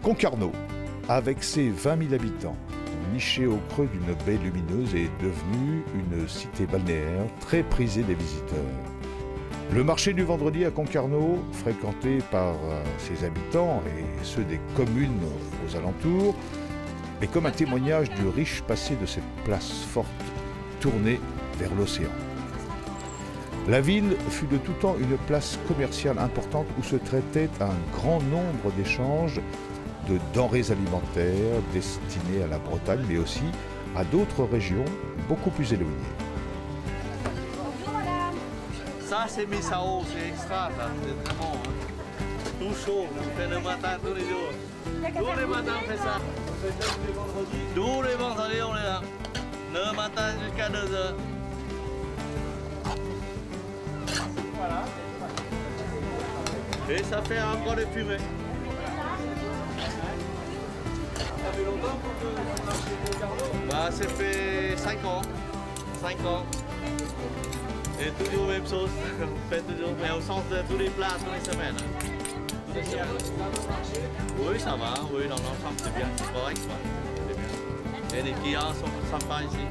Concarneau, avec ses 20 000 habitants, niché au creux d'une baie lumineuse, est devenue une cité balnéaire très prisée des visiteurs. Le marché du vendredi à Concarneau, fréquenté par ses habitants et ceux des communes aux alentours, est comme un témoignage du riche passé de cette place forte tournée vers l'océan. La ville fut de tout temps une place commerciale importante où se traitait un grand nombre d'échanges de denrées alimentaires destinées à la Bretagne, mais aussi à d'autres régions beaucoup plus éloignées. Ça c'est Misao, c'est extra, ça, c'est très bon. Hein. Tout chaud, on fait le matin tous les jours. Tous les matins on fait ça. On fait ça tous les vendredis. Tous les vendredis on est là. Le matin jusqu'à 2 h. Voilà. Et ça fait encore de fumée. Ça fait longtemps pour que vous marchez au Concarneau? Bah ça fait 5 ans. 5 ans. Et toujours la même chose, on fait toujours, mais au sens de tous les plats, toutes les semaines. Oui, ça va, oui, dans l'ensemble c'est bien, c'est correct, c'est bien. Et les clients sont sympas ici,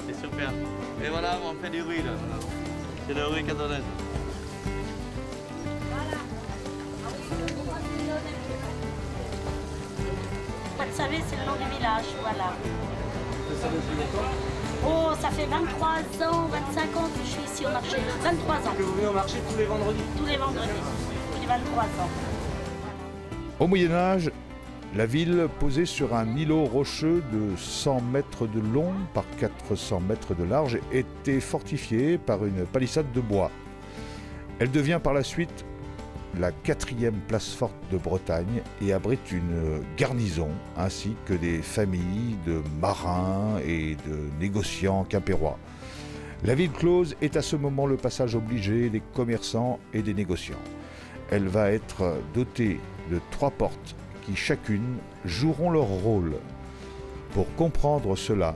c'est super. Et voilà, on fait du riz là, c'est le riz cantonais. Vous savez, c'est le nom du village, voilà. Oh, ça fait 23 ans, 25 ans que je suis ici au marché. 23 ans. Que vous venez au marché tous les vendredis? Tous les vendredis, tous les 23 ans. Au Moyen-Âge, la ville, posée sur un îlot rocheux de 100 mètres de long par 400 mètres de large, était fortifiée par une palissade de bois. Elle devient par la suite la 4e place forte de Bretagne et abrite une garnison ainsi que des familles de marins et de négociants quimpérois. La ville close est à ce moment le passage obligé des commerçants et des négociants. Elle va être dotée de 3 portes qui chacune joueront leur rôle. Pour comprendre cela,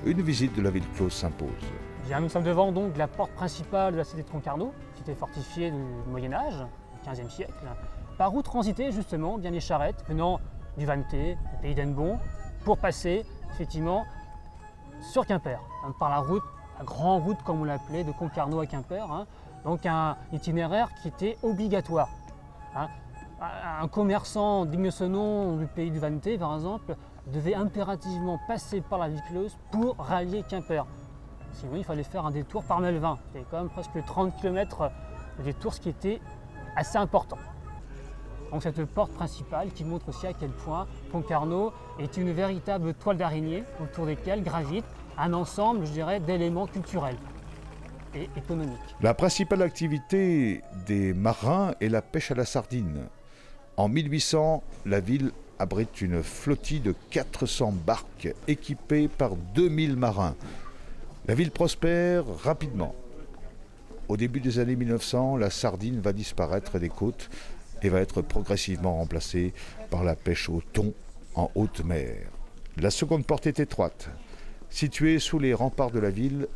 une visite de la ville close s'impose. Bien, nous sommes devant donc la porte principale de la cité de Concarneau, cité fortifiée du Moyen-Âge. 15e siècle, par où transitaient justement bien les charrettes venant du Vannetais, du pays d'Hennebont, pour passer effectivement sur Quimper, hein, par la route, la grande route comme on l'appelait, de Concarneau à Quimper, hein, donc un itinéraire qui était obligatoire. Hein. Un commerçant digne de ce nom du pays du Vannetais, par exemple, devait impérativement passer par la ville close pour rallier Quimper. Sinon, il fallait faire un détour par Melvin. C'était quand même presque 30 km de détour, ce qui était assez important. Donc cette porte principale qui montre aussi à quel point Concarneau est une véritable toile d'araignée autour desquelles gravite un ensemble, je dirais, d'éléments culturels et économiques. La principale activité des marins est la pêche à la sardine. En 1800, la ville abrite une flottille de 400 barques équipées par 2000 marins. La ville prospère rapidement. Au début des années 1900, la sardine va disparaître des côtes et va être progressivement remplacée par la pêche au thon en haute mer. La seconde porte est étroite. Située sous les remparts de la ville,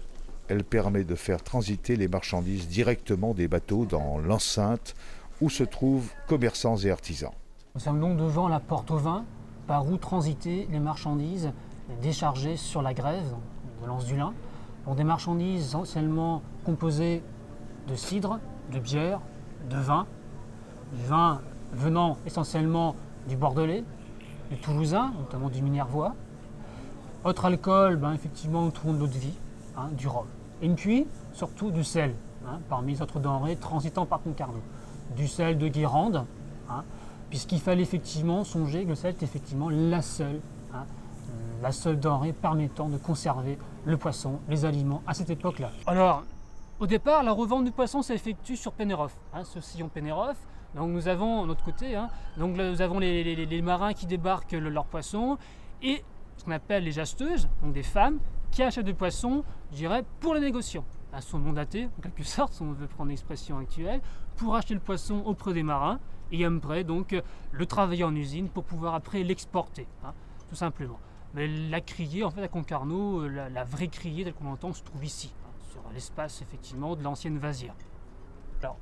elle permet de faire transiter les marchandises directement des bateaux dans l'enceinte où se trouvent commerçants et artisans. Nous sommes donc devant la porte au vin, par où transitaient les marchandises déchargées sur la grève de l'Anse-du-Lin. Donc des marchandises essentiellement composées de cidre, de bière, de vin, du vin venant essentiellement du Bordelais, du Toulousain, notamment du Minervois. Autre alcool, effectivement, on trouve de l'eau de vie, hein, du rhum. Et puis, surtout du sel, hein, parmi les autres denrées transitant par Concarneau. Du sel de Guérande, hein, puisqu'il fallait effectivement songer que le sel est effectivement la seule denrée permettant de conserver le poisson, les aliments à cette époque-là. Alors, au départ, la revente du poisson s'effectue sur Pénérof, hein, ce sillon Pénérof. Donc nous avons, de notre côté, hein, donc nous avons les marins qui débarquent leurs poissons et ce qu'on appelle les jasteuses, donc des femmes qui achètent du poisson, je dirais, pour les négociants. Elles sont mandatées, en quelque sorte, si on veut prendre l'expression actuelle, pour acheter le poisson auprès des marins et après donc le travailler en usine pour pouvoir après l'exporter, hein, tout simplement. Mais la criée, en fait, à Concarneau, la vraie criée telle qu'on l'entend, se trouve ici, hein, sur l'espace effectivement de l'ancienne vasière. Alors,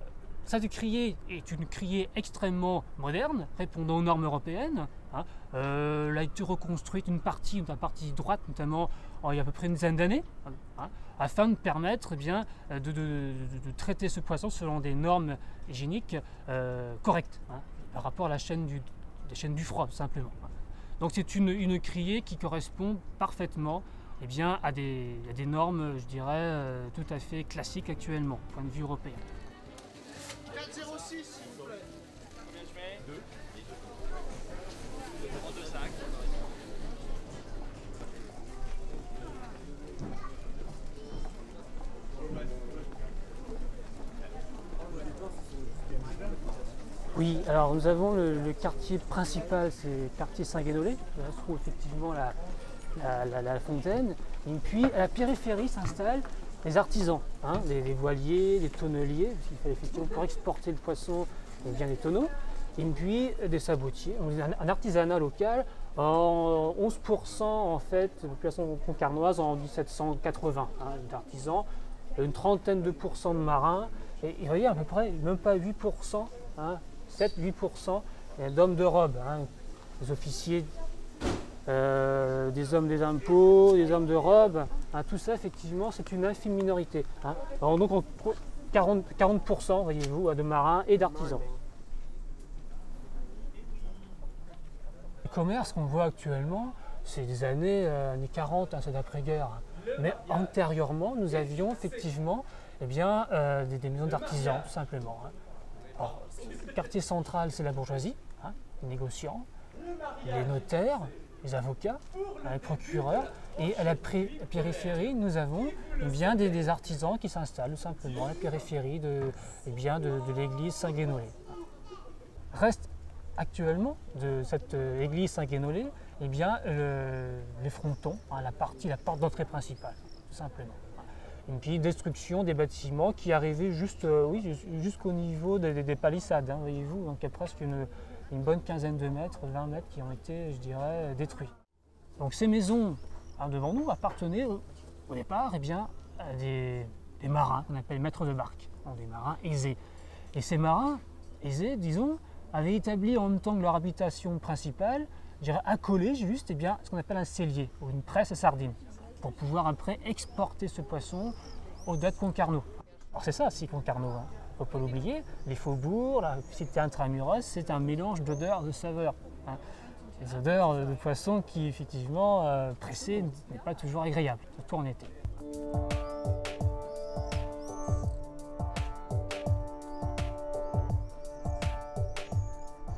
Cette criée est une criée extrêmement moderne, répondant aux normes européennes. Hein. Elle a été reconstruite une partie droite, notamment il y a à peu près une dizaine d'années, hein, afin de permettre de traiter ce poisson selon des normes hygiéniques correctes, hein, par rapport à la chaîne du froid, tout simplement. Donc c'est une criée qui correspond parfaitement à des normes, je dirais, tout à fait classiques actuellement, du point de vue européen. 4,06 s'il vous plaît. Combien je mets 2. 2,5. Oui, alors nous avons le quartier principal, c'est le quartier Saint-Guénolé. Là se trouve effectivement la fontaine. Et puis à la périphérie s'installent les artisans, hein, les voiliers, les tonneliers, parce qu'il fallait effectivement pour exporter le poisson, bien des tonneaux, et puis des sabotiers. Donc, un artisanat local, en 11% en fait, de population concarnoise en 1780, hein, d'artisans, une trentaine de pourcents de marins, et vous voyez à peu près, même pas 8%, hein, 7-8% d'hommes de robe, hein, des officiers, des hommes des impôts, des hommes de robe, hein, tout ça effectivement c'est une infime minorité. Hein. Alors, donc 40%, voyez-vous, de marins et d'artisans. Le commerce qu'on voit actuellement, c'est des années 40, hein, c'est d'après-guerre. Mais antérieurement, nous avions effectivement des maisons d'artisans, tout simplement. Hein. Alors, le quartier central, c'est la bourgeoisie, hein, les négociants, les notaires, les avocats, les procureurs. Et à la périphérie, nous avons des artisans qui s'installent tout simplement à la périphérie de l'église Saint-Guénolé. Reste actuellement de cette église Saint-Guénolé les frontons, hein, la porte d'entrée principale, tout simplement. Et puis destruction des bâtiments qui arrivaient jusqu'au niveau des palissades, hein, voyez-vous, donc il y a presque une bonne quinzaine de mètres, 20 mètres qui ont été, je dirais, détruits. Donc ces maisons, hein, devant nous appartenaient au départ à des marins qu'on appelle maîtres de barque, donc des marins aisés. Et ces marins aisés, disons, avaient établi en même temps que leur habitation principale, je dirais accolé juste ce qu'on appelle un cellier ou une presse à sardines, pour pouvoir après exporter ce poisson au-delà de Concarneau. Alors c'est ça, si Concarneau, hein. Il ne faut pas l'oublier, les faubourgs, la cité intramuros, c'est un mélange d'odeurs, de saveurs. Hein. Les odeurs de poisson qui, effectivement, pressé, n'est pas toujours agréable, surtout en été.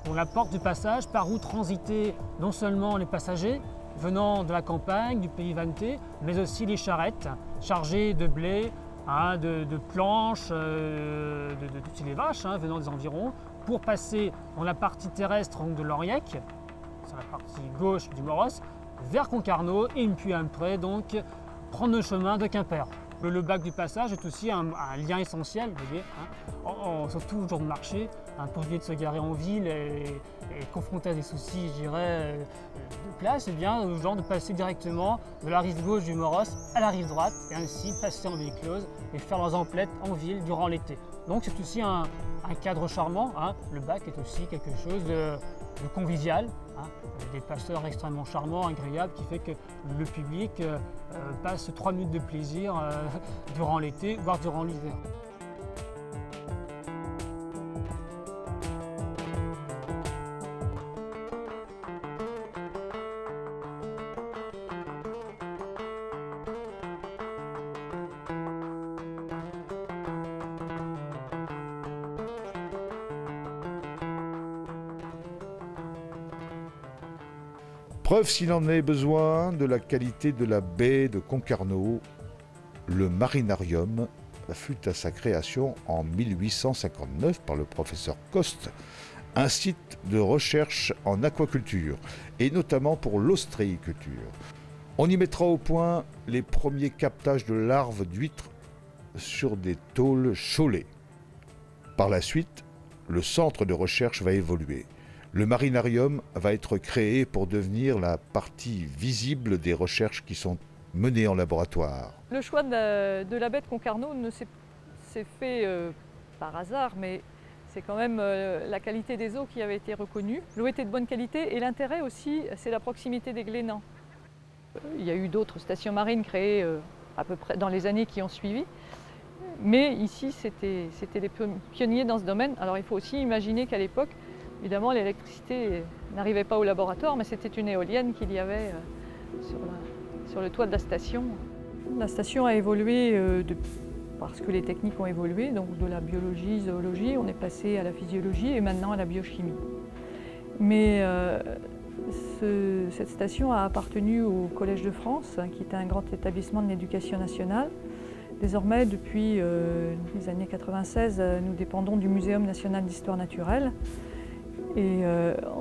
Pour la porte du passage, par où transitaient non seulement les passagers venant de la campagne, du pays vanté, mais aussi les charrettes chargées de blé, hein, de planches, de toutes les vaches, hein, venant des environs, pour passer dans la partie terrestre de l'Auriac, sur la partie gauche du Moros, vers Concarneau, et puis après donc prendre le chemin de Quimper. Le bac du passage est aussi un lien essentiel, vous voyez, hein, surtout au jour de marché, hein, pour éviter de se garer en ville et confronter à des soucis, je dirais, de place, aux gens de passer directement de la rive gauche du Moros à la rive droite, et ainsi passer en ville close et faire leurs emplettes en ville durant l'été. Donc c'est aussi un cadre charmant, hein. Le bac est aussi quelque chose de convivial, hein. Des passeurs extrêmement charmants, agréables, qui fait que le public passe 3 minutes de plaisir durant l'été, voire durant l'hiver. Preuve s'il en est besoin de la qualité de la baie de Concarneau, le marinarium fut à sa création en 1859 par le professeur Coste, un site de recherche en aquaculture et notamment pour l'ostréiculture. On y mettra au point les premiers captages de larves d'huîtres sur des tôles Cholet. Par la suite, le centre de recherche va évoluer. Le marinarium va être créé pour devenir la partie visible des recherches qui sont menées en laboratoire. Le choix de la baie de Concarneau s'est fait par hasard, mais C'est quand même la qualité des eaux qui avait été reconnue. L'eau était de bonne qualité et l'intérêt aussi, c'est la proximité des Glénans. Il y a eu d'autres stations marines créées à peu près dans les années qui ont suivi. Mais ici, c'était les pionniers dans ce domaine. Alors il faut aussi imaginer qu'à l'époque, évidemment, l'électricité n'arrivait pas au laboratoire, mais c'était une éolienne qu'il y avait sur le toit de la station. La station a évolué parce que les techniques ont évolué, donc de la biologie, zoologie, on est passé à la physiologie et maintenant à la biochimie. Mais cette station a appartenu au Collège de France, qui est un grand établissement de l'éducation nationale. Désormais, depuis les années 96, nous dépendons du Muséum national d'histoire naturelle. Et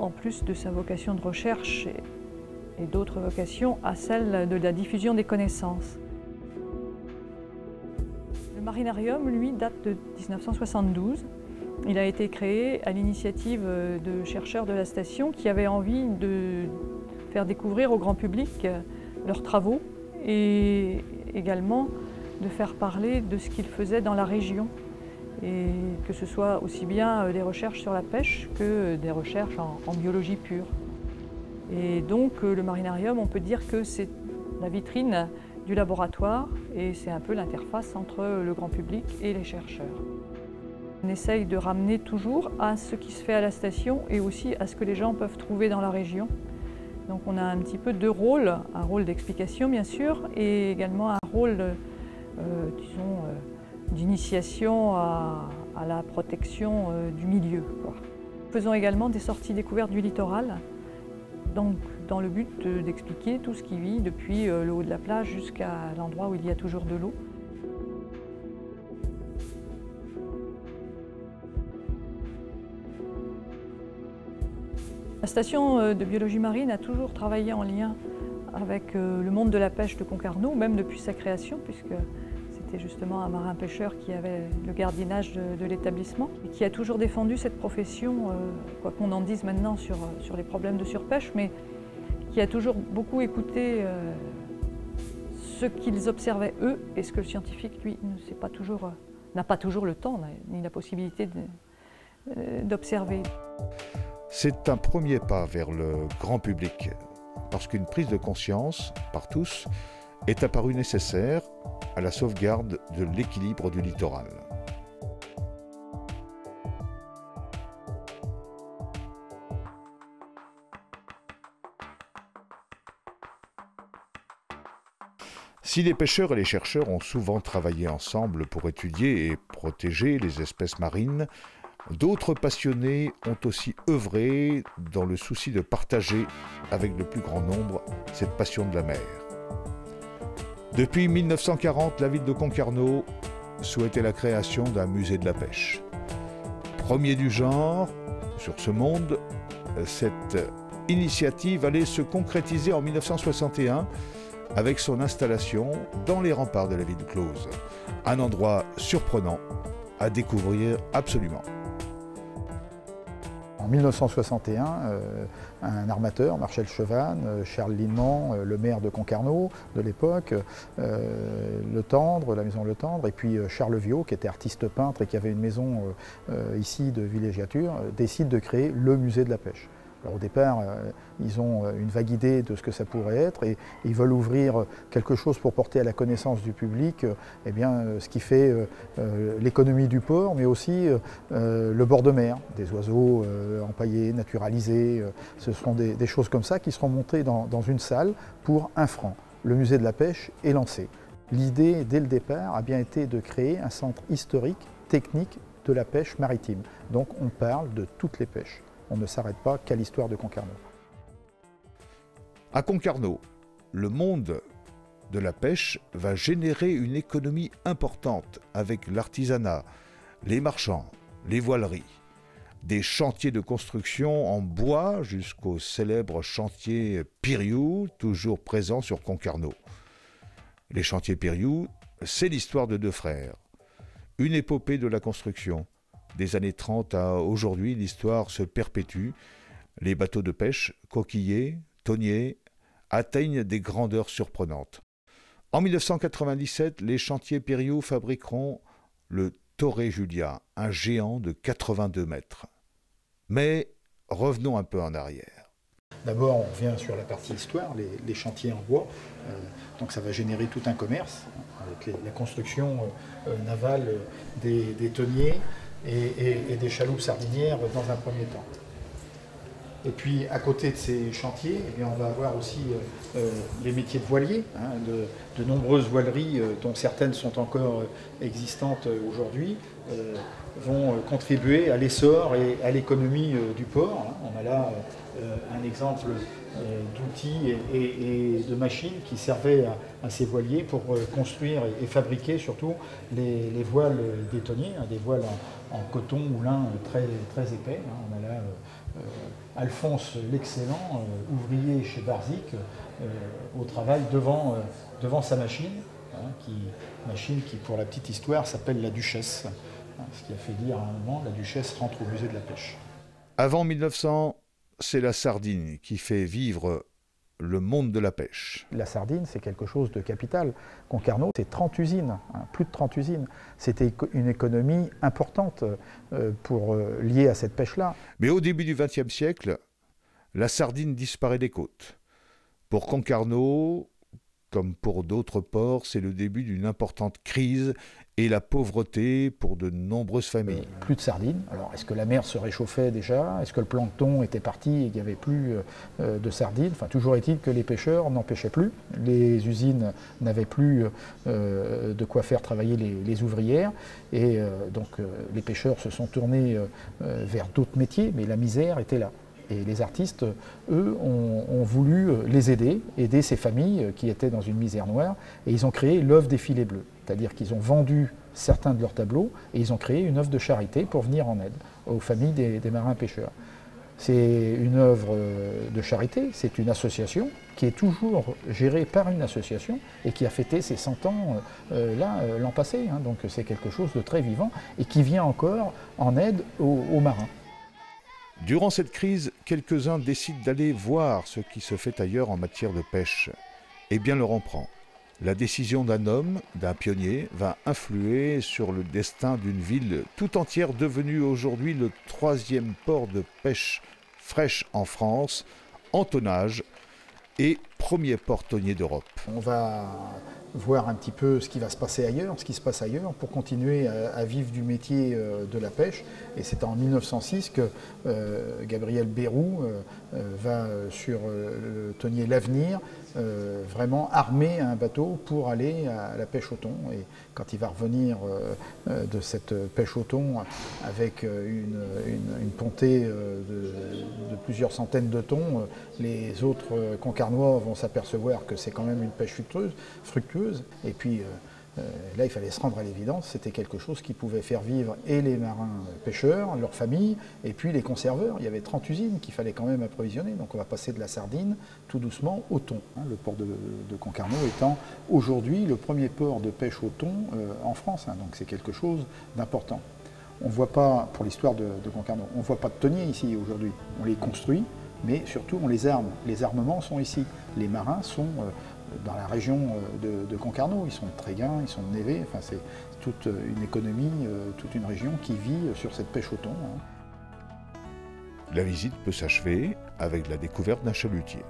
en plus de sa vocation de recherche et d'autres vocations, à celle de la diffusion des connaissances. Le marinarium, lui, date de 1972. Il a été créé à l'initiative de chercheurs de la station qui avaient envie de faire découvrir au grand public leurs travaux et également de faire parler de ce qu'ils faisaient dans la région. Et que ce soit aussi bien des recherches sur la pêche que des recherches en biologie pure. Et donc le marinarium, on peut dire que c'est la vitrine du laboratoire et c'est un peu l'interface entre le grand public et les chercheurs. On essaye de ramener toujours à ce qui se fait à la station et aussi à ce que les gens peuvent trouver dans la région. Donc on a un petit peu deux rôles, un rôle d'explication bien sûr et également un rôle, disons, d'initiation à la protection du milieu. Nous faisons également des sorties découvertes du littoral, donc dans le but d'expliquer tout ce qui vit depuis le haut de la plage jusqu'à l'endroit où il y a toujours de l'eau. La station de biologie marine a toujours travaillé en lien avec le monde de la pêche de Concarneau, même depuis sa création, puisque c'était justement un marin-pêcheur qui avait le gardiennage de l'établissement et qui a toujours défendu cette profession, quoi qu'on en dise maintenant sur les problèmes de surpêche, mais qui a toujours beaucoup écouté ce qu'ils observaient eux et ce que le scientifique, lui, n'a pas toujours le temps ni la possibilité d'observer. C'est un premier pas vers le grand public, parce qu'une prise de conscience, par tous, est apparue nécessaire à la sauvegarde de l'équilibre du littoral. Si les pêcheurs et les chercheurs ont souvent travaillé ensemble pour étudier et protéger les espèces marines, d'autres passionnés ont aussi œuvré dans le souci de partager avec le plus grand nombre cette passion de la mer. Depuis 1940, la ville de Concarneau souhaitait la création d'un musée de la pêche. Premier du genre sur ce monde, cette initiative allait se concrétiser en 1961 avec son installation dans les remparts de la ville close. Un endroit surprenant à découvrir absolument. En 1961, un armateur, Marcel Chevanne, Charles Lindemann, le maire de Concarneau de l'époque, Le Tendre, la maison Le Tendre, et puis Charles Viau, qui était artiste peintre et qui avait une maison ici de villégiature, décident de créer le musée de la pêche. Alors au départ, ils ont une vague idée de ce que ça pourrait être et ils veulent ouvrir quelque chose pour porter à la connaissance du public eh bien, ce qui fait l'économie du port, mais aussi le bord de mer, des oiseaux empaillés, naturalisés. Ce seront des choses comme ça qui seront montées dans une salle pour 1 franc. Le musée de la pêche est lancé. L'idée, dès le départ, a bien été de créer un centre historique, technique de la pêche maritime. Donc on parle de toutes les pêches. On ne s'arrête pas qu'à l'histoire de Concarneau. À Concarneau, le monde de la pêche va générer une économie importante avec l'artisanat, les marchands, les voileries, des chantiers de construction en bois jusqu'au célèbre chantier Piriou, toujours présent sur Concarneau. Les chantiers Piriou, c'est l'histoire de 2 frères, une épopée de la construction. Des années 30 à aujourd'hui, l'histoire se perpétue. Les bateaux de pêche, coquillers, thoniers, atteignent des grandeurs surprenantes. En 1997, les chantiers Piriou fabriqueront le Torre Giulia, un géant de 82 mètres. Mais revenons un peu en arrière. D'abord, on revient sur la partie histoire, les chantiers en bois. Donc ça va générer tout un commerce, avec la construction navale des tonniers et des chaloupes sardinières dans un premier temps. Et puis à côté de ces chantiers, eh bien, on va avoir aussi les métiers de voilier, hein, de nombreuses voileries dont certaines sont encore existantes aujourd'hui, vont contribuer à l'essor et à l'économie du port. On a là un exemple d'outils et de machines qui servaient à ces voiliers pour construire et fabriquer surtout les voiles des tonniers, hein, des voiles en coton ou lin très, très épais. On a là Alphonse l'Excellent, ouvrier chez Barzik, au travail devant sa machine, hein, machine qui, pour la petite histoire, s'appelle la Duchesse, hein, ce qui a fait dire à un moment la Duchesse rentre au musée de la pêche. Avant 1900, c'est la sardine qui fait vivre le monde de la pêche. La sardine, c'est quelque chose de capital. Concarneau, c'est 30 usines, hein, plus de 30 usines. C'était une économie importante liée à cette pêche-là. Mais au début du XXe siècle, la sardine disparaît des côtes. Pour Concarneau, comme pour d'autres ports, c'est le début d'une importante crise et la pauvreté pour de nombreuses familles. Plus de sardines. Alors, est-ce que la mer se réchauffait déjà? Est-ce que le plancton était parti et qu'il n'y avait plus de sardines? Enfin, toujours est-il que les pêcheurs n'en pêchaient plus. Les usines n'avaient plus de quoi faire travailler les ouvrières. Et donc, les pêcheurs se sont tournés vers d'autres métiers, mais la misère était là. Et les artistes, eux, ont voulu les aider ces familles qui étaient dans une misère noire, et ils ont créé l'œuvre des filets bleus. C'est-à-dire qu'ils ont vendu certains de leurs tableaux, et ils ont créé une œuvre de charité pour venir en aide aux familles des marins pêcheurs. C'est une œuvre de charité, c'est une association qui est toujours gérée par une association et qui a fêté ses 100 ans l'an passé. Hein. Donc c'est quelque chose de très vivant et qui vient encore en aide aux marins. Durant cette crise, quelques-uns décident d'aller voir ce qui se fait ailleurs en matière de pêche. Et bien leur en prend. La décision d'un homme, d'un pionnier, va influer sur le destin d'une ville tout entière devenue aujourd'hui le 3e port de pêche fraîche en France, en tonnage, et premier port tonnier d'Europe. On va voir un petit peu ce qui va se passer ailleurs, ce qui se passe ailleurs, pour continuer à vivre du métier de la pêche. Et c'est en 1906 que Gabriel Bérou va sur le tonnier L'Avenir, vraiment armer un bateau pour aller à la pêche au thon. Et quand il va revenir de cette pêche au thon avec une pontée de plusieurs centaines de thons, les autres concarnois vont s'apercevoir que c'est quand même une pêche fructueuse. Et puis là, il fallait se rendre à l'évidence, c'était quelque chose qui pouvait faire vivre et les marins pêcheurs, leurs familles, et puis les conserveurs. Il y avait 30 usines qu'il fallait quand même approvisionner. Donc on va passer de la sardine tout doucement au thon. Le port de Concarneau étant aujourd'hui le premier port de pêche au thon en France. Donc c'est quelque chose d'important. On ne voit pas, pour l'histoire de Concarneau, on ne voit pas de tonniers ici aujourd'hui. On les construit, mais surtout on les arme. Les armements sont ici. Les marins sont dans la région de Concarneau. Ils sont de Tréguin, ils sont de Névé. Enfin, c'est toute une économie, toute une région qui vit sur cette pêche au thon. La visite peut s'achever avec la découverte d'un chalutier.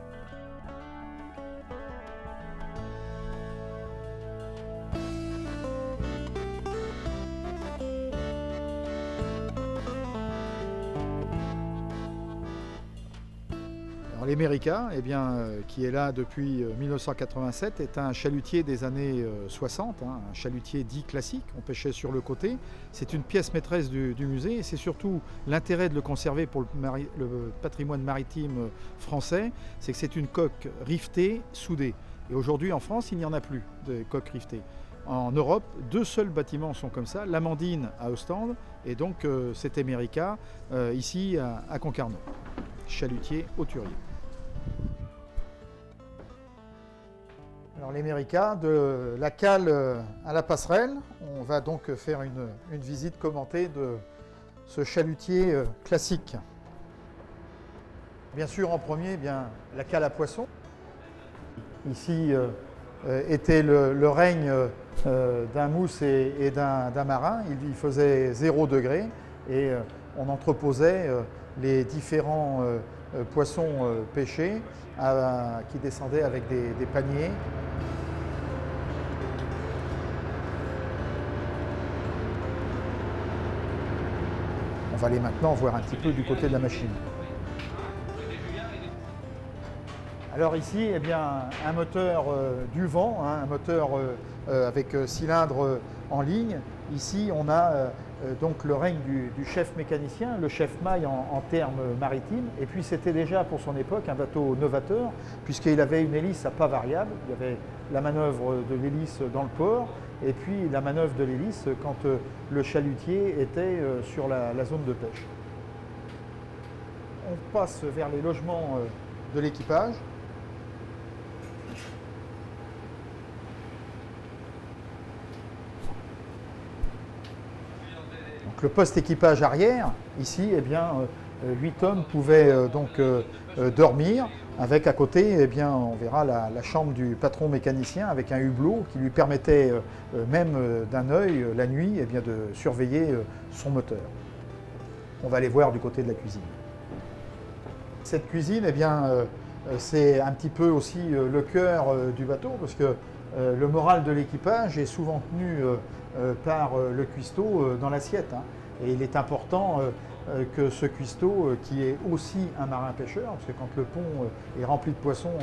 L'Emerica, qui est là depuis 1987, est un chalutier des années 60, un chalutier dit classique, on pêchait sur le côté. C'est une pièce maîtresse du musée et c'est surtout l'intérêt de le conserver pour le patrimoine maritime français, c'est que c'est une coque rivetée, soudée. Et aujourd'hui en France, il n'y en a plus de coques rivetées. En Europe, 2 seuls bâtiments sont comme ça, l'Amandine à Ostende et donc cet Emerica ici à Concarneau, chalutier hauturier. Alors l'Emerica, de la cale à la passerelle, on va donc faire une visite commentée de ce chalutier classique. Bien sûr en premier, la cale à poisson. Ici était le règne d'un mousse et d'un marin. Il faisait 0 degré et on entreposait les différents poissons pêchés qui descendaient avec des paniers. On va aller maintenant voir un petit peu du côté de la machine. Alors ici, eh bien, un moteur du vent, hein, un moteur avec cylindre en ligne. Ici, on a donc le règne du chef mécanicien, le chef maille en termes maritimes. Et puis c'était déjà pour son époque un bateau novateur, puisqu'il avait une hélice à pas variable. Il y avait la manœuvre de l'hélice dans le port, et puis la manœuvre de l'hélice quand le chalutier était sur la zone de pêche. On passe vers les logements de l'équipage. Le poste équipage arrière, ici, eh bien, 8 hommes pouvaient dormir, avec à côté, eh bien, on verra la chambre du patron mécanicien avec un hublot qui lui permettait, même d'un œil, la nuit, eh bien, de surveiller son moteur. On va aller voir du côté de la cuisine. Cette cuisine, eh bien, c'est un petit peu aussi le cœur du bateau, parce que le moral de l'équipage est souvent tenu par le cuistot dans l'assiette. Hein. Et il est important que ce cuistot, qui est aussi un marin pêcheur, parce que quand le pont est rempli de poissons,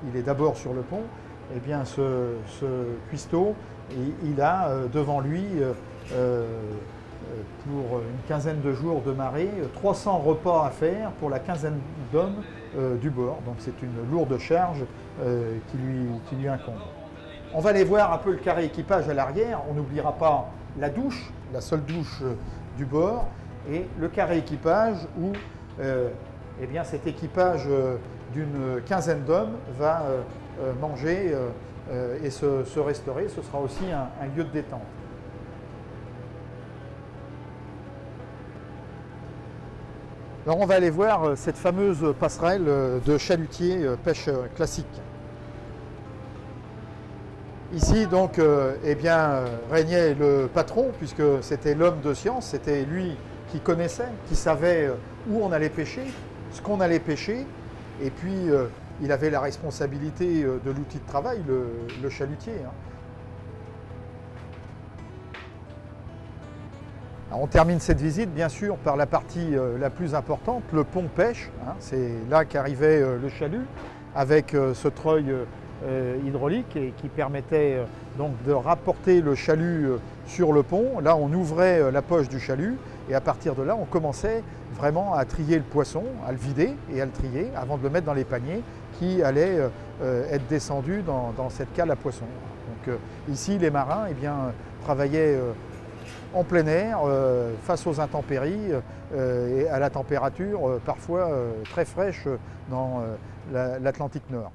il est d'abord sur le pont, et bien ce cuistot, il a devant lui, pour une quinzaine de jours de marée, 300 repas à faire pour la quinzaine d'hommes du bord. Donc c'est une lourde charge qui lui incombe. On va aller voir un peu le carré équipage à l'arrière. On n'oubliera pas la douche, la seule douche du bord, et le carré équipage où eh bien, cet équipage d'une quinzaine d'hommes va manger et se restaurer. Ce sera aussi un lieu de détente. Alors on va aller voir cette fameuse passerelle de chalutier pêche classique. Ici, donc, eh bien, régnait le patron, puisque c'était l'homme de science, c'était lui qui connaissait, qui savait où on allait pêcher, ce qu'on allait pêcher, et puis il avait la responsabilité de l'outil de travail, le chalutier. Hein. Alors, on termine cette visite, bien sûr, par la partie la plus importante, le pont pêche. Hein. C'est là qu'arrivait le chalut, avec ce treuil hydraulique et qui permettait donc de rapporter le chalut sur le pont. Là, on ouvrait la poche du chalut et à partir de là, on commençait vraiment à trier le poisson, à le vider et à le trier avant de le mettre dans les paniers qui allaient être descendus dans cette cale à poissons. Donc ici, les marins, eh bien, travaillaient en plein air, face aux intempéries et à la température parfois très fraîche dans l'Atlantique Nord.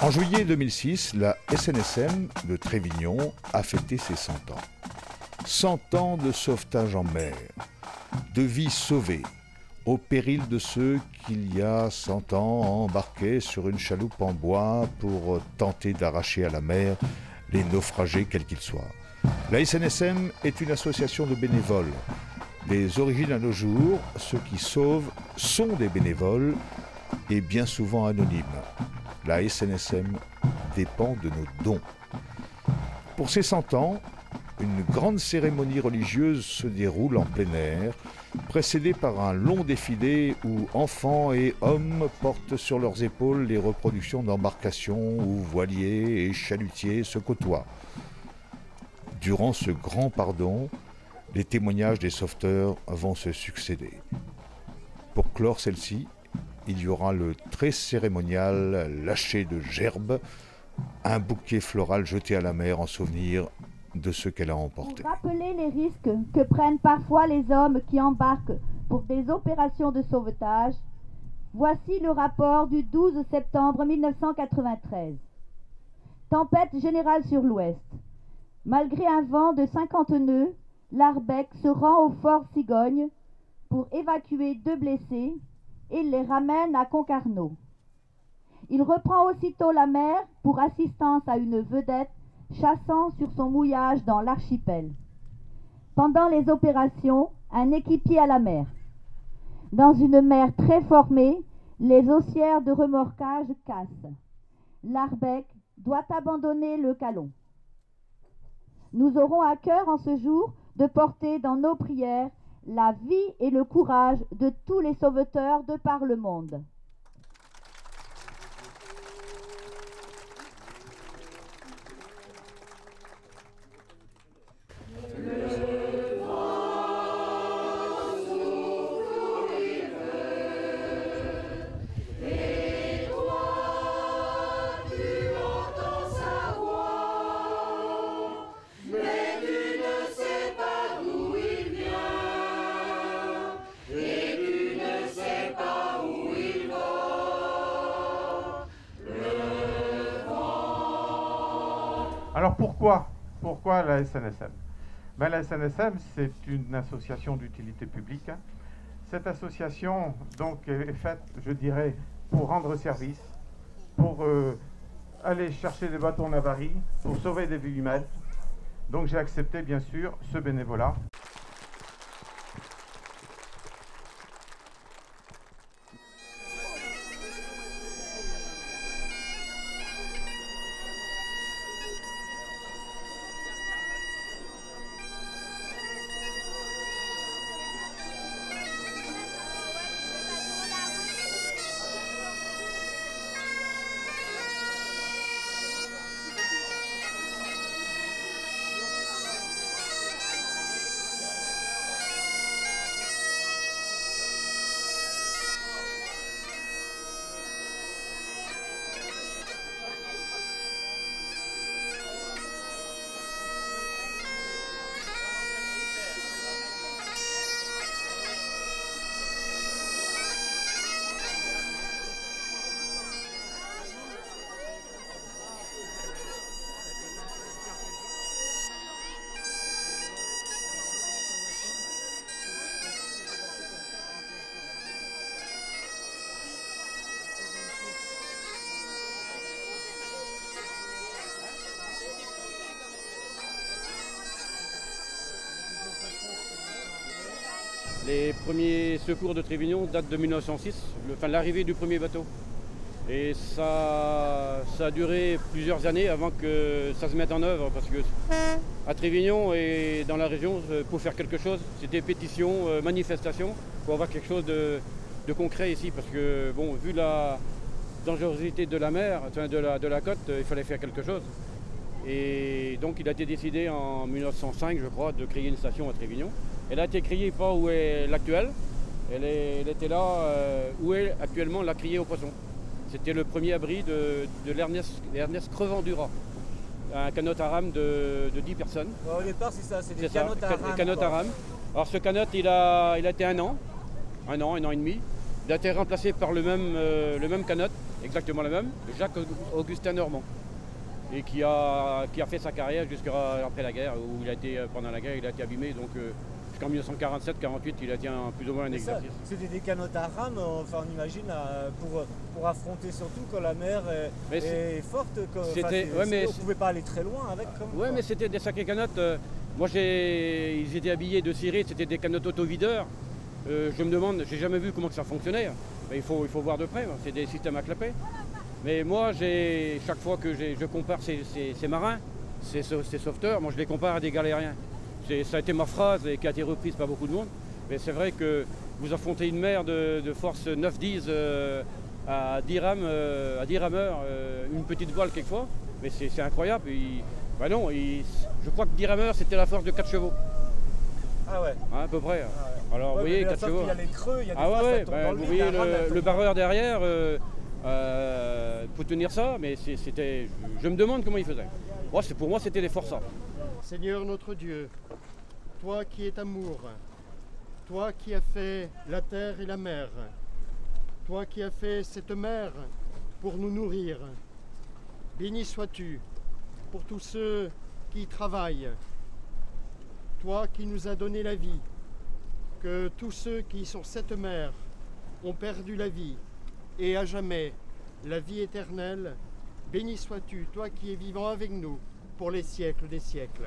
En juillet 2006, la SNSM de Trévignon a fêté ses 100 ans. 100 ans de sauvetage en mer, de vies sauvées, au péril de ceux qu'il y a 100 ans embarquaient sur une chaloupe en bois pour tenter d'arracher à la mer les naufragés quels qu'ils soient. La SNSM est une association de bénévoles. Des origines à nos jours, ceux qui sauvent sont des bénévoles et bien souvent anonymes. La SNSM dépend de nos dons. Pour ces 100 ans, une grande cérémonie religieuse se déroule en plein air, précédée par un long défilé où enfants et hommes portent sur leurs épaules les reproductions d'embarcations où voiliers et chalutiers se côtoient. Durant ce grand pardon, les témoignages des sauveteurs vont se succéder. Pour clore celle-ci, il y aura le très cérémonial lâcher de gerbes, un bouquet floral jeté à la mer en souvenir de ce qu'elle a emporté. Pour rappeler les risques que prennent parfois les hommes qui embarquent pour des opérations de sauvetage, voici le rapport du 12 septembre 1993. Tempête générale sur l'ouest. Malgré un vent de 50 nœuds, l'Arbec se rend au fort Cigogne pour évacuer 2 blessés et les ramène à Concarneau. Il reprend aussitôt la mer pour assistance à une vedette chassant sur son mouillage dans l'archipel. Pendant les opérations, un équipier à la mer. Dans une mer très formée, les haussières de remorquage cassent. L'Arbec doit abandonner le Calon. Nous aurons à cœur en ce jour de porter dans nos prières la vie et le courage de tous les sauveteurs de par le monde. Alors pourquoi la SNSM? La SNSM, c'est une association d'utilité publique. Cette association donc, est faite, je dirais, pour rendre service, pour aller chercher des bateaux en avarie, pour sauver des vies humaines. Donc j'ai accepté bien sûr ce bénévolat. Les premiers secours de Trévignon datent de 1906, l'arrivée du premier bateau. Et ça a duré plusieurs années avant que ça se mette en œuvre, parce que à Trévignon et dans la région, pour faire quelque chose, c'était pétition, manifestation, pour avoir quelque chose de concret ici, parce que bon, vu la dangerosité de la mer, de la côte, il fallait faire quelque chose. Et donc il a été décidé en 1905, je crois, de créer une station à Trévignon. Elle a été créée pas où est l'actuelle, elle était là où est actuellement la criée aux poissons. C'était le premier abri de l'Ernest Crevant-Duras, un canot à rame de 10 personnes. Au départ, c'est ça, c'est des canots à rame. Canot à rame. Alors ce canot, il a été un an et demi. Il a été remplacé par le même canot exactement la même, Jacques-Augustin Normand, et qui a fait sa carrière jusqu'après la guerre, où il a été, pendant la guerre, il a été abîmé, donc jusqu'en 1947-48, il a été plus ou moins un exercice. C'était des canots à rame, enfin on imagine, pour affronter surtout quand la mer est forte. On ne pouvait pas aller très loin avec. Oui, mais c'était des sacrées canottes. Moi, ils étaient habillés de ciré, c'était des canottes autovideurs. Je me demande, j'ai jamais vu comment ça fonctionnait. Mais il faut voir de près, c'est des systèmes à clapet. Mais moi, chaque fois que je compare ces marins, ces sauveteurs, moi je les compare à des galériens. Ça a été ma phrase et qui a été reprise par beaucoup de monde. Mais c'est vrai que vous affrontez une mer de force 9-10 à 10 rameurs, une petite voile quelquefois. Mais c'est incroyable. Je crois que 10 rameurs, c'était la force de 4 chevaux. Ah ouais. À peu près. Ah ouais. Alors vous voyez, 4 chevaux. Il y a les creux, il y a des vous voyez le barreur derrière, pour tenir ça, mais je me demande comment il faisait. Pour moi, c'était les forçats. Seigneur notre Dieu, toi qui es amour, toi qui as fait la terre et la mer, toi qui as fait cette mer pour nous nourrir, béni sois-tu pour tous ceux qui y travaillent, toi qui nous as donné la vie, que tous ceux qui sur cette mer ont perdu la vie et à jamais la vie éternelle, béni sois-tu, toi qui es vivant avec nous pour les siècles des siècles.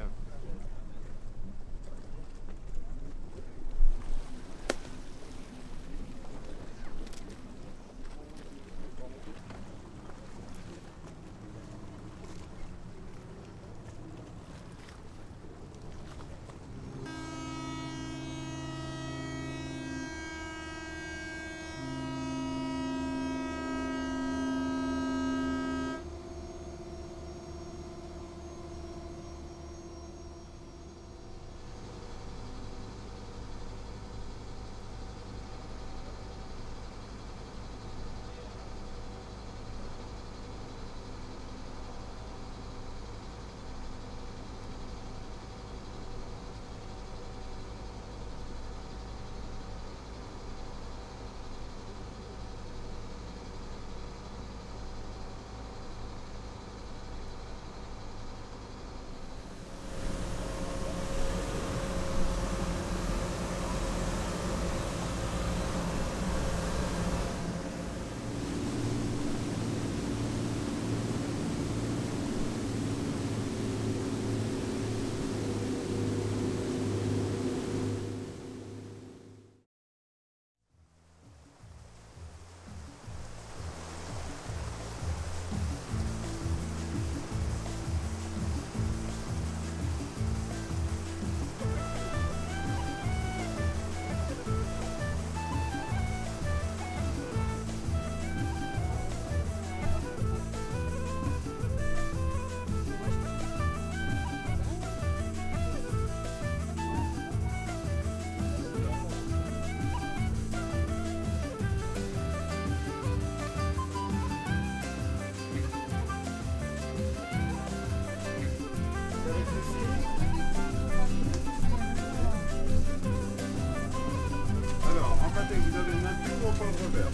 Vous avez une nature au point de revers.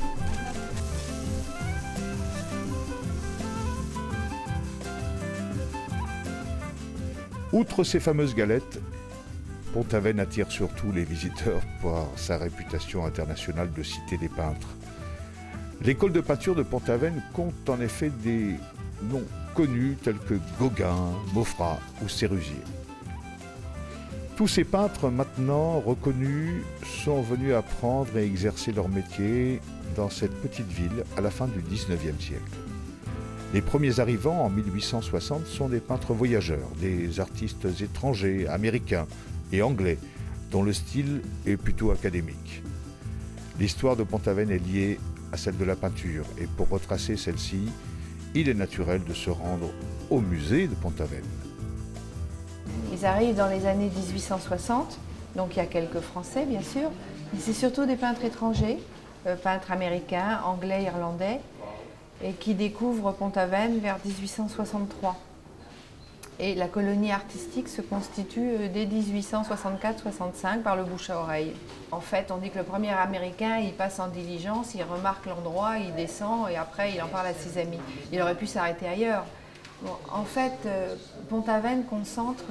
Outre ces fameuses galettes, Pont-Aven attire surtout les visiteurs par sa réputation internationale de cité des peintres. L'école de peinture de Pont-Aven compte en effet des noms connus tels que Gauguin, Maufras ou Sérusier. Tous ces peintres maintenant reconnus sont venus apprendre et exercer leur métier dans cette petite ville à la fin du XIXe siècle. Les premiers arrivants en 1860 sont des peintres voyageurs, des artistes étrangers, américains et anglais, dont le style est plutôt académique. L'histoire de Pont-Aven est liée à celle de la peinture et pour retracer celle-ci, il est naturel de se rendre au musée de Pont-Aven. Ils arrivent dans les années 1860, donc il y a quelques Français bien sûr, mais c'est surtout des peintres étrangers, peintres américains, anglais, irlandais, et qui découvrent Pont-Aven vers 1863. Et la colonie artistique se constitue dès 1864-65 par le bouche à oreille. En fait, on dit que le premier Américain, il passe en diligence, il remarque l'endroit, il descend et après il en parle à ses amis. Il aurait pu s'arrêter ailleurs. Bon, en fait, Pont-Aven concentre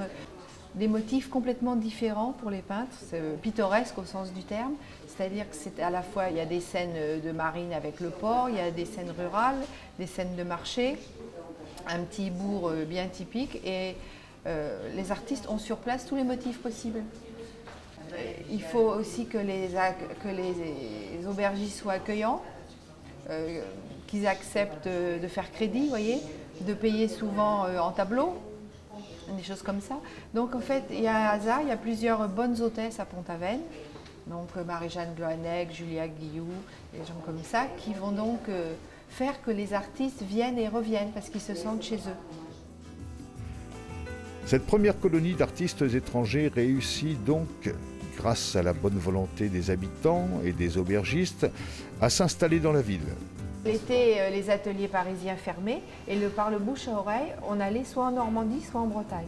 des motifs complètement différents pour les peintres, c'est pittoresque au sens du terme, c'est-à-dire que c'est à la fois, il y a des scènes de marine avec le port, il y a des scènes rurales, des scènes de marché, un petit bourg bien typique, et les artistes ont sur place tous les motifs possibles. Il faut aussi que les aubergistes soient accueillants, qu'ils acceptent de faire crédit, vous voyez, de payer souvent en tableau, des choses comme ça. Donc en fait, il y a un hasard, il y a plusieurs bonnes hôtesses à Pont-Aven, donc Marie-Jeanne Gloanec, Julia Guillou, des gens comme ça, qui vont donc faire que les artistes viennent et reviennent parce qu'ils se sentent chez eux. Cette première colonie d'artistes étrangers réussit donc, grâce à la bonne volonté des habitants et des aubergistes, à s'installer dans la ville. L'été, les ateliers parisiens fermés et par le bouche à oreille, on allait soit en Normandie, soit en Bretagne.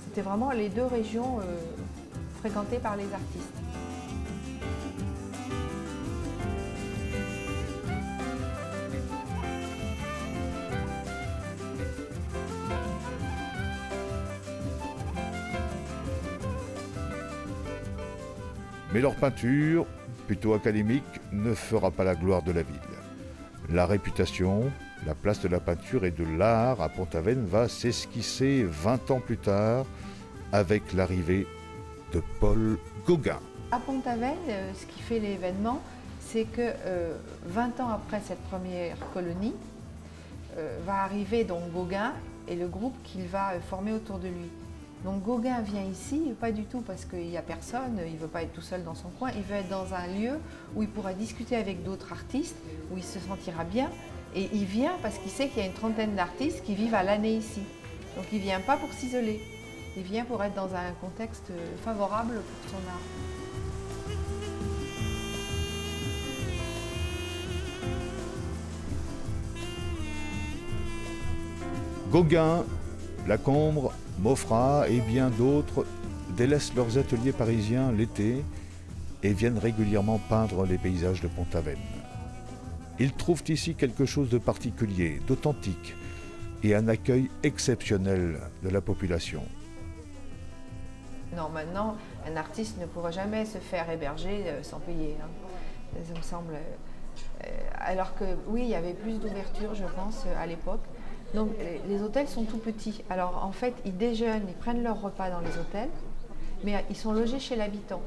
C'était vraiment les deux régions fréquentées par les artistes. Mais leur peinture, plutôt académique, ne fera pas la gloire de la ville. La réputation, la place de la peinture et de l'art à Pont-Aven va s'esquisser 20 ans plus tard avec l'arrivée de Paul Gauguin. À Pont-Aven, ce qui fait l'événement, c'est que 20 ans après cette première colonie, va arriver donc Gauguin et le groupe qu'il va former autour de lui. Donc Gauguin vient ici, pas du tout parce qu'il n'y a personne, il ne veut pas être tout seul dans son coin, il veut être dans un lieu où il pourra discuter avec d'autres artistes, où il se sentira bien. Et il vient parce qu'il sait qu'il y a une trentaine d'artistes qui vivent à l'année ici. Donc il ne vient pas pour s'isoler, il vient pour être dans un contexte favorable pour son art. Gauguin, Lacombe, Maufras et bien d'autres délaissent leurs ateliers parisiens l'été et viennent régulièrement peindre les paysages de Pont-Aven. Ils trouvent ici quelque chose de particulier, d'authentique et un accueil exceptionnel de la population. Non, maintenant, un artiste ne pourra jamais se faire héberger sans payer. Hein. Ça me semble... alors que oui, il y avait plus d'ouverture, je pense, à l'époque. Donc les hôtels sont tout petits. Alors en fait, ils déjeunent, ils prennent leur repas dans les hôtels, mais ils sont logés chez l'habitant.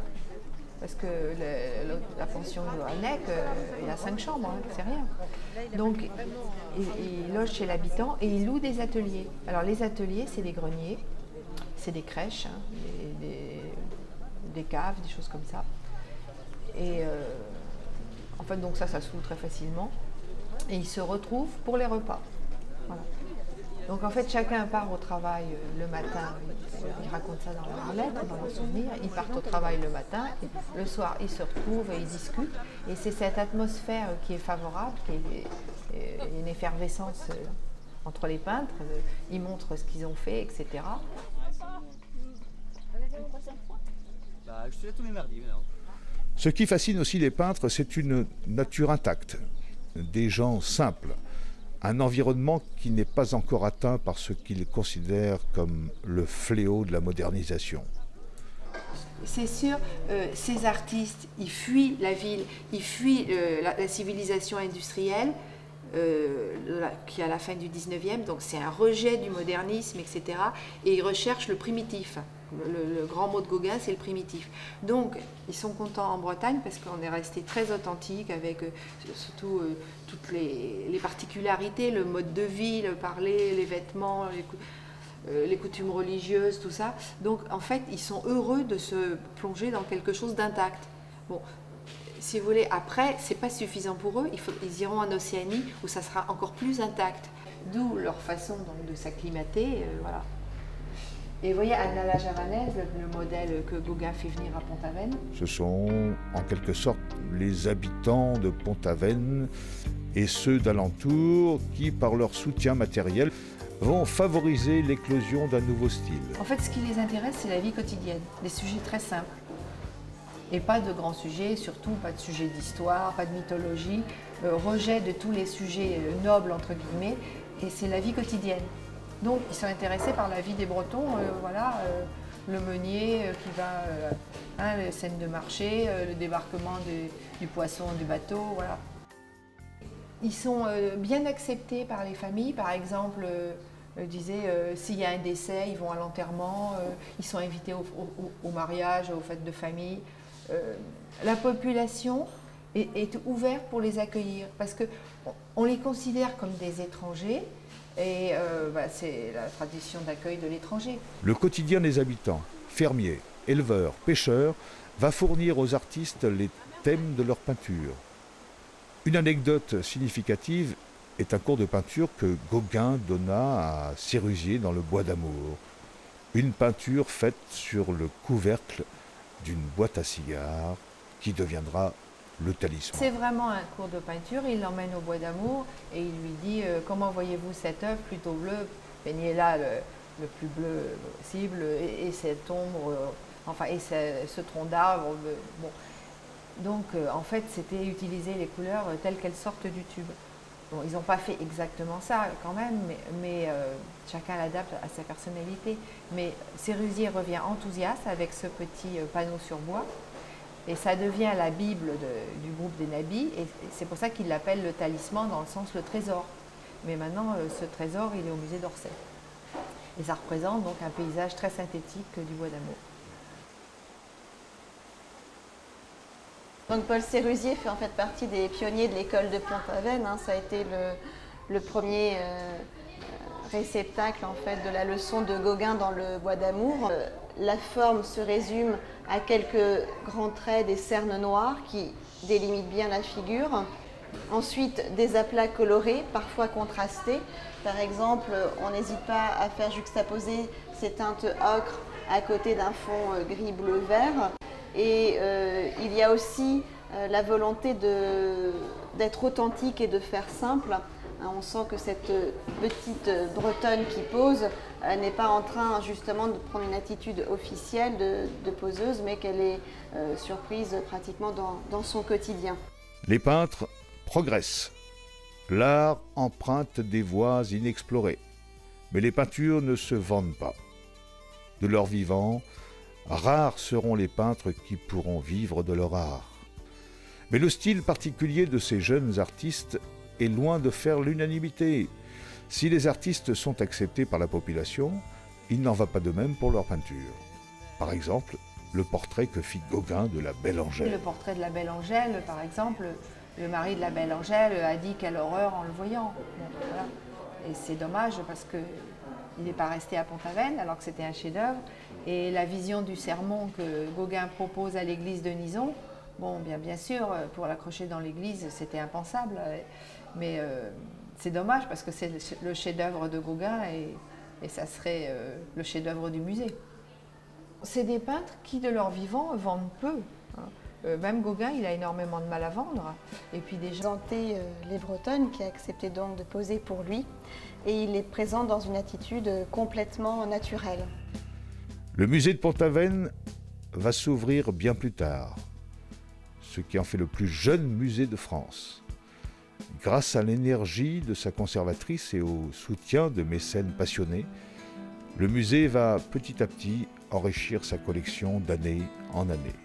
Parce que la pension Gloanec, il y a 5 chambres, hein, c'est rien. Donc ils logent chez l'habitant et ils louent des ateliers. Alors les ateliers, c'est des greniers, c'est des crèches, hein, des caves, des choses comme ça. Et en fait, donc ça se loue très facilement. Et ils se retrouvent pour les repas. Voilà. Donc en fait, chacun part au travail le matin, ils racontent ça dans leurs lettres, dans leurs souvenirs, ils partent au travail le matin, et le soir ils se retrouvent et ils discutent. Et c'est cette atmosphère qui est favorable, qui est une effervescence entre les peintres, ils montrent ce qu'ils ont fait, etc. Je suis là tous les mardis maintenant. Ce qui fascine aussi les peintres, c'est une nature intacte, des gens simples. Un environnement qui n'est pas encore atteint par ce qu'ils considèrent comme le fléau de la modernisation. C'est sûr, ces artistes, ils fuient la ville, ils fuient la civilisation industrielle qui est à la fin du 19e, donc c'est un rejet du modernisme, etc. Et ils recherchent le primitif. Le grand mot de Gauguin, c'est le primitif. Donc, ils sont contents en Bretagne parce qu'on est resté très authentique avec surtout toutes les particularités, le mode de vie, le parler, les vêtements, les coutumes religieuses, tout ça. Donc, en fait, ils sont heureux de se plonger dans quelque chose d'intact. Bon, si vous voulez, après, c'est pas suffisant pour eux. Ils iront en Océanie où ça sera encore plus intact. D'où leur façon donc, de s'acclimater, voilà. Et vous voyez, Anna la Javanaise, le modèle que Gauguin fait venir à Pont-Aven. Ce sont en quelque sorte les habitants de Pont-Aven et ceux d'alentour qui, par leur soutien matériel, vont favoriser l'éclosion d'un nouveau style. En fait, ce qui les intéresse, c'est la vie quotidienne, des sujets très simples. Et pas de grands sujets, surtout pas de sujets d'histoire, pas de mythologie, rejet de tous les sujets nobles, entre guillemets, et c'est la vie quotidienne. Donc, ils sont intéressés par la vie des Bretons, voilà, le meunier qui va, les scènes de marché, le débarquement du poisson du bateau, voilà. Ils sont bien acceptés par les familles, par exemple, s'il y a un décès, ils vont à l'enterrement, ils sont invités au mariage, aux fêtes de famille. La population est ouverte pour les accueillir parce qu'on les considère comme des étrangers et c'est la tradition d'accueil de l'étranger. Le quotidien des habitants, fermiers, éleveurs, pêcheurs, va fournir aux artistes les thèmes de leur peinture. Une anecdote significative est un cours de peinture que Gauguin donna à Sérusier dans le Bois d'Amour. Une peinture faite sur le couvercle d'une boîte à cigares qui deviendra le talisman. C'est vraiment un cours de peinture, il l'emmène au Bois d'Amour et il lui dit comment voyez-vous cette œuvre plutôt bleue, peignez-la le plus bleu possible et cette ombre, et ce tronc d'arbre. Bon. Donc en fait c'était utiliser les couleurs telles qu'elles sortent du tube. Bon, ils n'ont pas fait exactement ça quand même, mais chacun l'adapte à sa personnalité. Mais Sérusier revient enthousiaste avec ce petit panneau sur bois et ça devient la Bible du groupe des Nabis et c'est pour ça qu'il l'appelle le talisman dans le sens le trésor. Mais maintenant ce trésor il est au musée d'Orsay. Et ça représente donc un paysage très synthétique du Bois d'Amour. Donc Paul Sérusier fait en fait partie des pionniers de l'école de Pont-Aven. Ça a été le premier réceptacle en fait de la leçon de Gauguin dans le Bois d'Amour. La forme se résume à quelques grands traits des cernes noires qui délimitent bien la figure. Ensuite, des aplats colorés, parfois contrastés. Par exemple, on n'hésite pas à faire juxtaposer ces teintes ocre à côté d'un fond gris, bleu, vert. Et il y a aussi la volonté d'être authentique et de faire simple. On sent que cette petite Bretonne qui pose n'est pas en train justement de prendre une attitude officielle de poseuse, mais qu'elle est surprise pratiquement dans son quotidien. Les peintres progressent. L'art emprunte des voies inexplorées. Mais les peintures ne se vendent pas. De leur vivant, rares seront les peintres qui pourront vivre de leur art. Mais le style particulier de ces jeunes artistes est loin de faire l'unanimité. Si les artistes sont acceptés par la population, il n'en va pas de même pour leur peinture. Par exemple, le portrait que fit Gauguin de la Belle Angèle. Le portrait de la Belle Angèle, par exemple, le mari de la Belle Angèle a dit quelle horreur en le voyant. Bon, voilà. Et c'est dommage parce qu'il n'est pas resté à Pont-Aven alors que c'était un chef-d'œuvre. Et la vision du sermon que Gauguin propose à l'église de Nizon, bon, bien sûr, pour l'accrocher dans l'église, c'était impensable. Mais c'est dommage parce que c'est le chef-d'œuvre de Gauguin et ça serait le chef-d'œuvre du musée. C'est des peintres qui, de leur vivant, vendent peu. Même Gauguin, il a énormément de mal à vendre. Et puis déjà... les Bretonnes qui a accepté donc de poser pour lui et il est présent dans une attitude complètement naturelle. Le musée de Pont-Aven va s'ouvrir bien plus tard, ce qui en fait le plus jeune musée de France. Grâce à l'énergie de sa conservatrice et au soutien de mécènes passionnés, le musée va petit à petit enrichir sa collection d'année en année.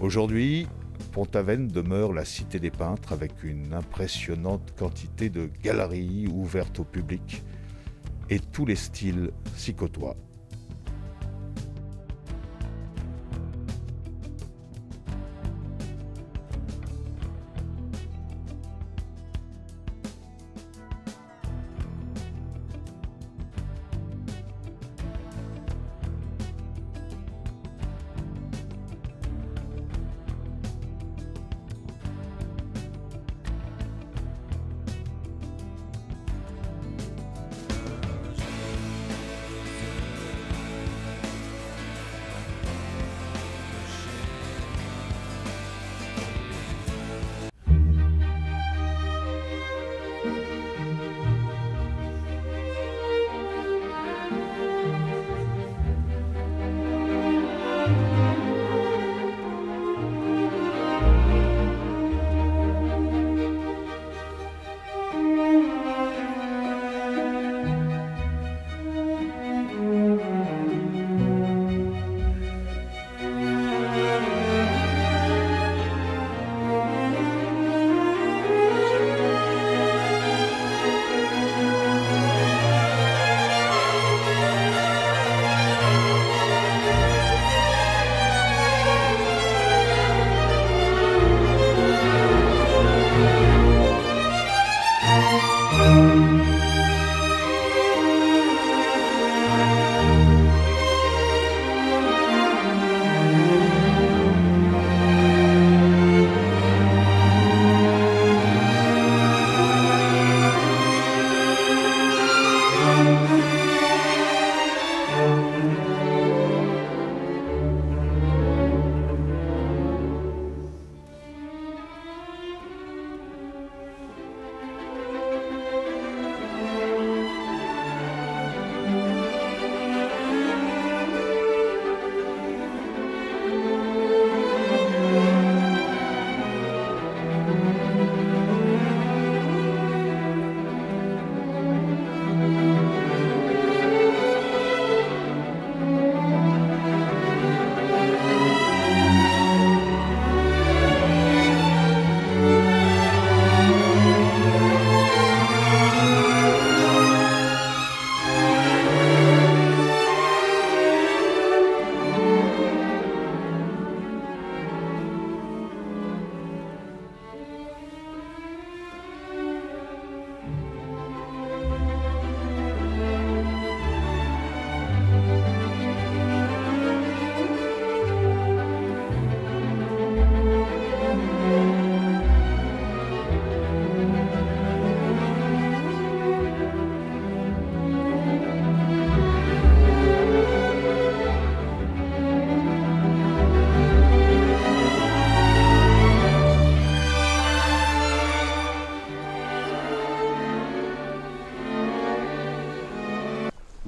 Aujourd'hui, Pont-Aven demeure la cité des peintres avec une impressionnante quantité de galeries ouvertes au public et tous les styles s'y côtoient.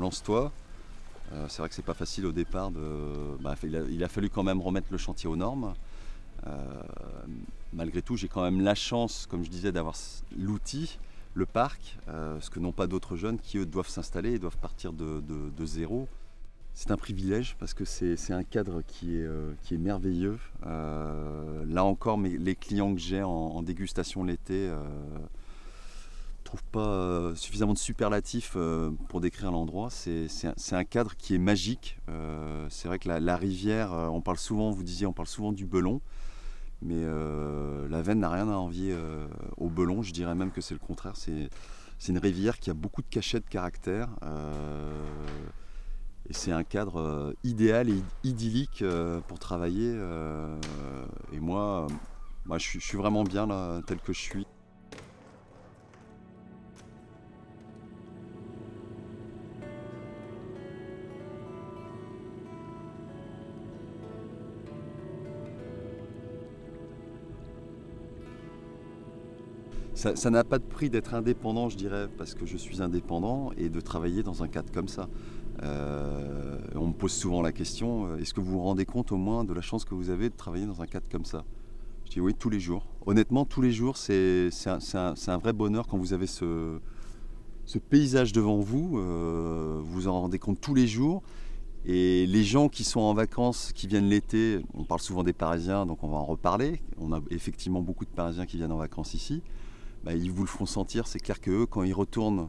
lance-toi. C'est vrai que c'est pas facile au départ. Il a fallu quand même remettre le chantier aux normes. Malgré tout, j'ai quand même la chance, comme je disais, d'avoir l'outil, le parc, ce que n'ont pas d'autres jeunes qui, eux, doivent s'installer et doivent partir de zéro. C'est un privilège parce que c'est un cadre qui est merveilleux. Là encore, les clients que j'ai en dégustation l'été ne trouvent pas suffisamment de superlatifs pour décrire l'endroit. C'est un cadre qui est magique. C'est vrai que la rivière, on parle souvent du Belon, mais la Veynes n'a rien à envier au Belon. Je dirais même que c'est le contraire. C'est une rivière qui a beaucoup de cachets de caractère. Et c'est un cadre idéal et idyllique pour travailler. Et moi je suis vraiment bien là, tel que je suis. Ça n'a pas de prix d'être indépendant, je dirais, parce que je suis indépendant et de travailler dans un cadre comme ça. On me pose souvent la question, est-ce que vous vous rendez compte au moins de la chance que vous avez de travailler dans un cadre comme ça? Je dis oui, tous les jours. Honnêtement, tous les jours, c'est un vrai bonheur quand vous avez ce paysage devant vous. Vous vous en rendez compte tous les jours. Et les gens qui sont en vacances, qui viennent l'été, on parle souvent des Parisiens, donc on va en reparler. On a effectivement beaucoup de Parisiens qui viennent en vacances ici. Ils vous le feront sentir. C'est clair qu'eux, quand ils retournent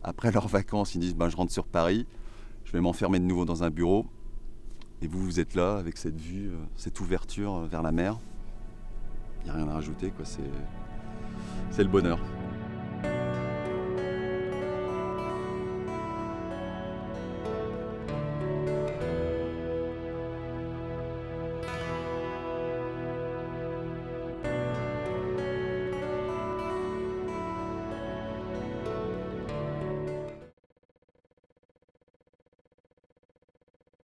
après leurs vacances, ils disent je rentre sur Paris, je vais m'enfermer de nouveau dans un bureau. Et vous êtes là avec cette vue, cette ouverture vers la mer. Il n'y a rien à rajouter, quoi. C'est le bonheur.